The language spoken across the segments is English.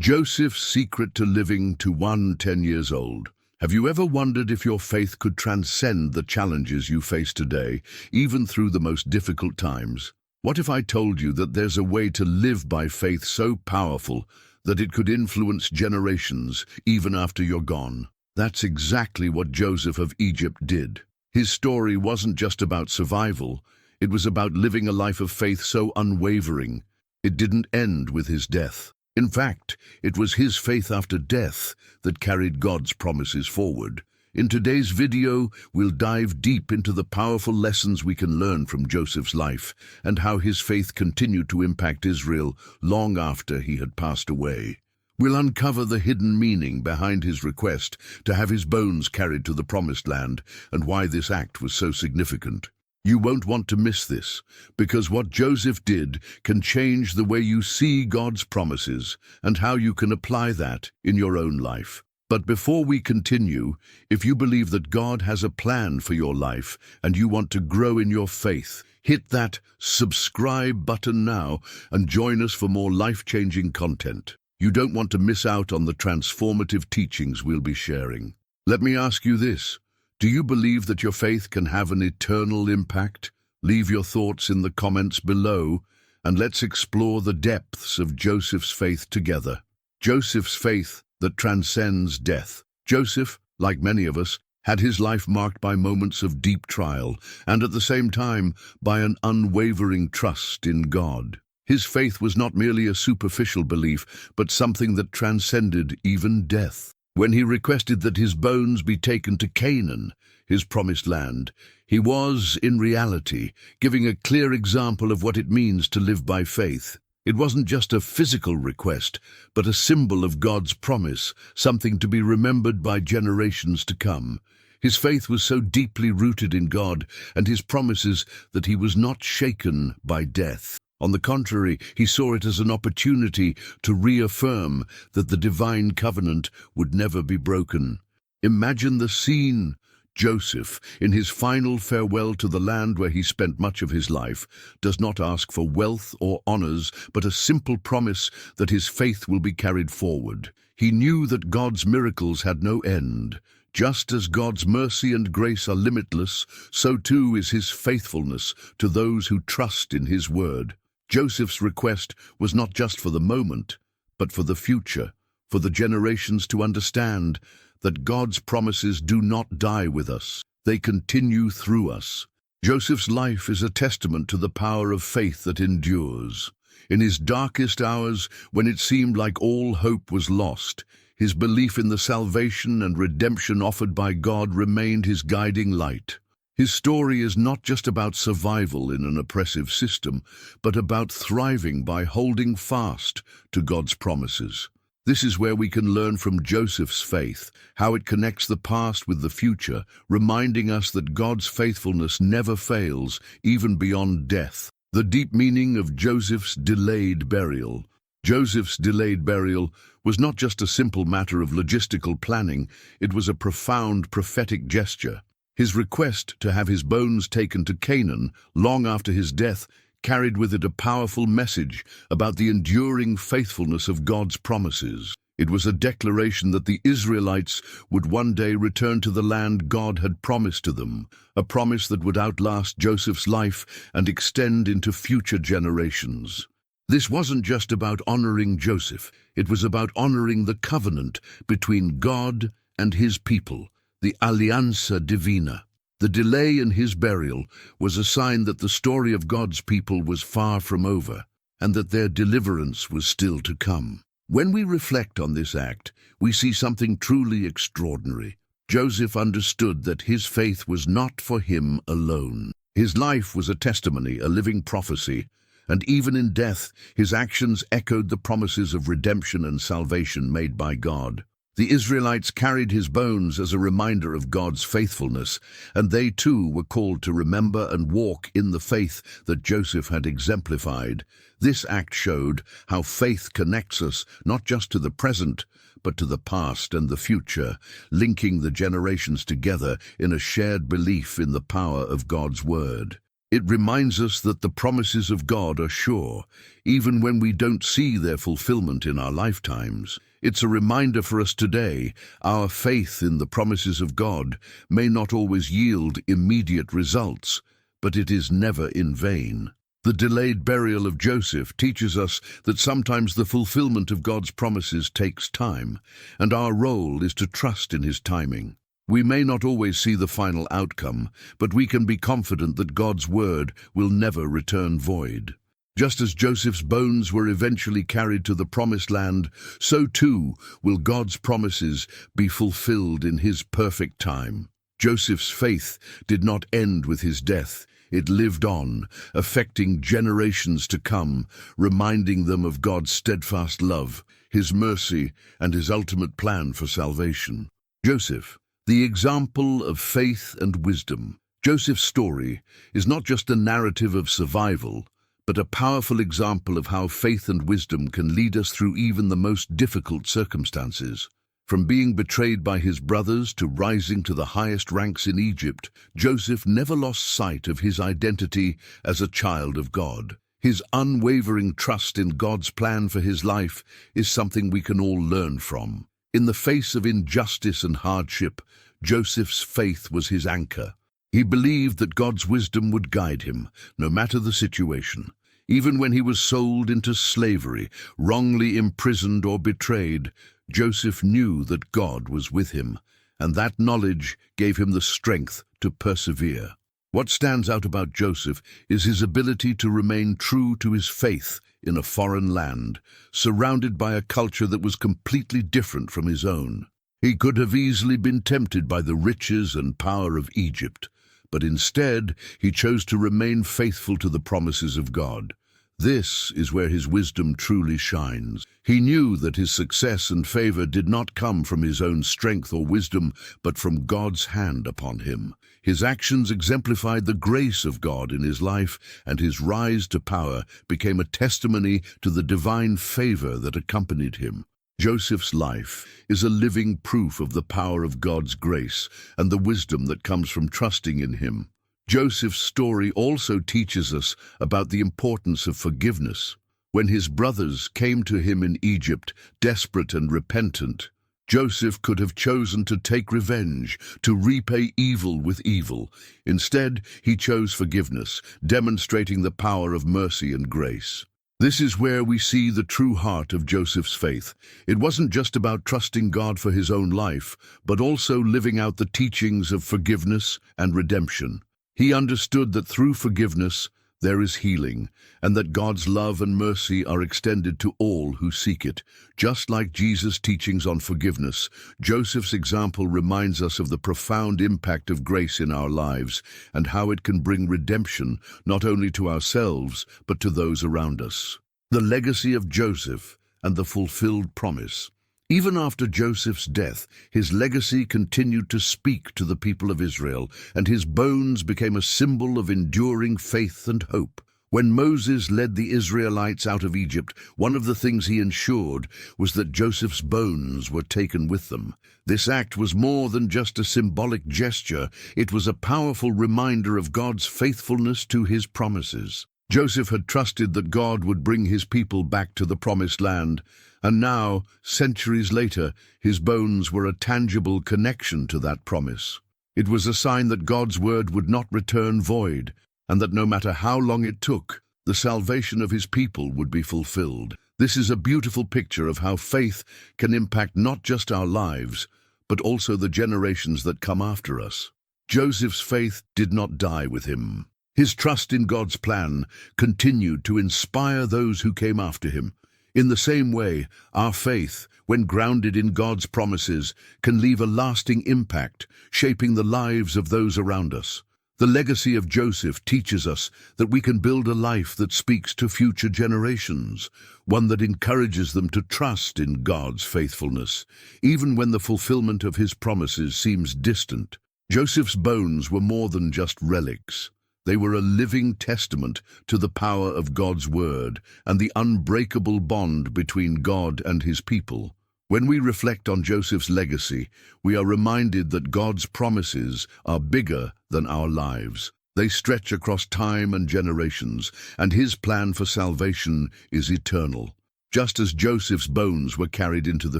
Joseph's secret to living to 110 years old. Have you ever wondered if your faith could transcend the challenges you face today, even through the most difficult times? What if I told you that there's a way to live by faith so powerful that it could influence generations even after you're gone? That's exactly what Joseph of Egypt did. His story wasn't just about survival, it was about living a life of faith so unwavering. It didn't end with his death. In fact, it was his faith after death that carried God's promises forward. In today's video, we'll dive deep into the powerful lessons we can learn from Joseph's life and how his faith continued to impact Israel long after he had passed away. We'll uncover the hidden meaning behind his request to have his bones carried to the Promised Land and why this act was so significant. You won't want to miss this, because what Joseph did can change the way you see God's promises and how you can apply that in your own life. But before we continue, if you believe that God has a plan for your life and you want to grow in your faith, hit that subscribe button now and join us for more life-changing content. You don't want to miss out on the transformative teachings we'll be sharing. Let me ask you this. Do you believe that your faith can have an eternal impact? Leave your thoughts in the comments below, and let's explore the depths of Joseph's faith together. Joseph's faith that transcends death. Joseph, like many of us, had his life marked by moments of deep trial, and at the same time by an unwavering trust in God. His faith was not merely a superficial belief, but something that transcended even death. When he requested that his bones be taken to Canaan, his promised land, he was, in reality, giving a clear example of what it means to live by faith. It wasn't just a physical request, but a symbol of God's promise, something to be remembered by generations to come. His faith was so deeply rooted in God and his promises that he was not shaken by death. On the contrary, he saw it as an opportunity to reaffirm that the divine covenant would never be broken. Imagine the scene. Joseph, in his final farewell to the land where he spent much of his life, does not ask for wealth or honors, but a simple promise that his faith will be carried forward. He knew that God's miracles had no end. Just as God's mercy and grace are limitless, so too is his faithfulness to those who trust in his word. Joseph's request was not just for the moment, but for the future, for the generations to understand that God's promises do not die with us. They continue through us. Joseph's life is a testament to the power of faith that endures. In his darkest hours, when it seemed like all hope was lost, his belief in the salvation and redemption offered by God remained his guiding light. His story is not just about survival in an oppressive system, but about thriving by holding fast to God's promises. This is where we can learn from Joseph's faith, how it connects the past with the future, reminding us that God's faithfulness never fails, even beyond death. The deep meaning of Joseph's delayed burial. Joseph's delayed burial was not just a simple matter of logistical planning, it was a profound prophetic gesture. His request to have his bones taken to Canaan long after his death carried with it a powerful message about the enduring faithfulness of God's promises. It was a declaration that the Israelites would one day return to the land God had promised to them, a promise that would outlast Joseph's life and extend into future generations. This wasn't just about honoring Joseph, it was about honoring the covenant between God and his people, the Alianza Divina. The delay in his burial was a sign that the story of God's people was far from over, and that their deliverance was still to come. When we reflect on this act, we see something truly extraordinary. Joseph understood that his faith was not for him alone. His life was a testimony, a living prophecy, and even in death, his actions echoed the promises of redemption and salvation made by God. The Israelites carried his bones as a reminder of God's faithfulness, and they too were called to remember and walk in the faith that Joseph had exemplified. This act showed how faith connects us not just to the present, but to the past and the future, linking the generations together in a shared belief in the power of God's word. It reminds us that the promises of God are sure, even when we don't see their fulfillment in our lifetimes. It's a reminder for us today, our faith in the promises of God may not always yield immediate results, but it is never in vain. The delayed burial of Joseph teaches us that sometimes the fulfillment of God's promises takes time, and our role is to trust in His timing. We may not always see the final outcome, but we can be confident that God's word will never return void. Just as Joseph's bones were eventually carried to the promised land, so too will God's promises be fulfilled in His perfect time. Joseph's faith did not end with his death. It lived on, affecting generations to come, reminding them of God's steadfast love, His mercy, and His ultimate plan for salvation. Joseph, the example of faith and wisdom. Joseph's story is not just a narrative of survival, but a powerful example of how faith and wisdom can lead us through even the most difficult circumstances. From being betrayed by his brothers to rising to the highest ranks in Egypt, Joseph never lost sight of his identity as a child of God. His unwavering trust in God's plan for his life is something we can all learn from. In the face of injustice and hardship, Joseph's faith was his anchor. He believed that God's wisdom would guide him, no matter the situation. Even when he was sold into slavery, wrongly imprisoned or betrayed, Joseph knew that God was with him, and that knowledge gave him the strength to persevere. What stands out about Joseph is his ability to remain true to his faith in a foreign land, surrounded by a culture that was completely different from his own. He could have easily been tempted by the riches and power of Egypt, but instead he chose to remain faithful to the promises of God. This is where his wisdom truly shines. He knew that his success and favor did not come from his own strength or wisdom, but from God's hand upon him. His actions exemplified the grace of God in his life, and his rise to power became a testimony to the divine favor that accompanied him. Joseph's life is a living proof of the power of God's grace and the wisdom that comes from trusting in Him. Joseph's story also teaches us about the importance of forgiveness. When his brothers came to him in Egypt, desperate and repentant, Joseph could have chosen to take revenge, to repay evil with evil. Instead, he chose forgiveness, demonstrating the power of mercy and grace. This is where we see the true heart of Joseph's faith. It wasn't just about trusting God for his own life, but also living out the teachings of forgiveness and redemption. He understood that through forgiveness there is healing, and that God's love and mercy are extended to all who seek it. Just like Jesus' teachings on forgiveness, Joseph's example reminds us of the profound impact of grace in our lives and how it can bring redemption not only to ourselves but to those around us. The legacy of Joseph and the fulfilled promise. Even after Joseph's death, his legacy continued to speak to the people of Israel, and his bones became a symbol of enduring faith and hope. When Moses led the Israelites out of Egypt, one of the things he ensured was that Joseph's bones were taken with them. This act was more than just a symbolic gesture. It was a powerful reminder of God's faithfulness to his promises. Joseph had trusted that God would bring his people back to the promised land, and now, centuries later, his bones were a tangible connection to that promise. It was a sign that God's word would not return void, and that no matter how long it took, the salvation of his people would be fulfilled. This is a beautiful picture of how faith can impact not just our lives, but also the generations that come after us. Joseph's faith did not die with him. His trust in God's plan continued to inspire those who came after him. In the same way, our faith, when grounded in God's promises, can leave a lasting impact, shaping the lives of those around us. The legacy of Joseph teaches us that we can build a life that speaks to future generations, one that encourages them to trust in God's faithfulness, even when the fulfillment of his promises seems distant. Joseph's bones were more than just relics. They were a living testament to the power of God's word and the unbreakable bond between God and his people. When we reflect on Joseph's legacy, we are reminded that God's promises are bigger than our lives. They stretch across time and generations, and his plan for salvation is eternal. Just as Joseph's bones were carried into the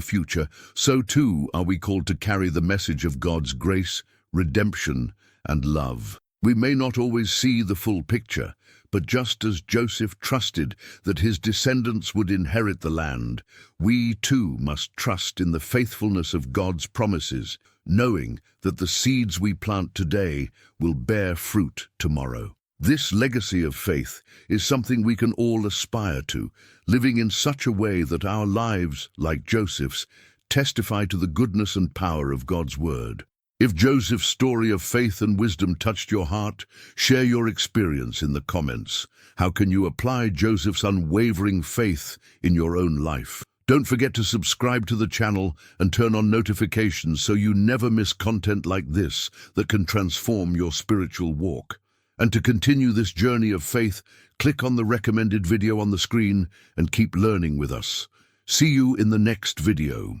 future, so too are we called to carry the message of God's grace, redemption, and love. We may not always see the full picture, but just as Joseph trusted that his descendants would inherit the land, we too must trust in the faithfulness of God's promises, knowing that the seeds we plant today will bear fruit tomorrow. This legacy of faith is something we can all aspire to, living in such a way that our lives, like Joseph's, testify to the goodness and power of God's word. If Joseph's story of faith and wisdom touched your heart, share your experience in the comments. How can you apply Joseph's unwavering faith in your own life? Don't forget to subscribe to the channel and turn on notifications so you never miss content like this that can transform your spiritual walk. And to continue this journey of faith, click on the recommended video on the screen and keep learning with us. See you in the next video.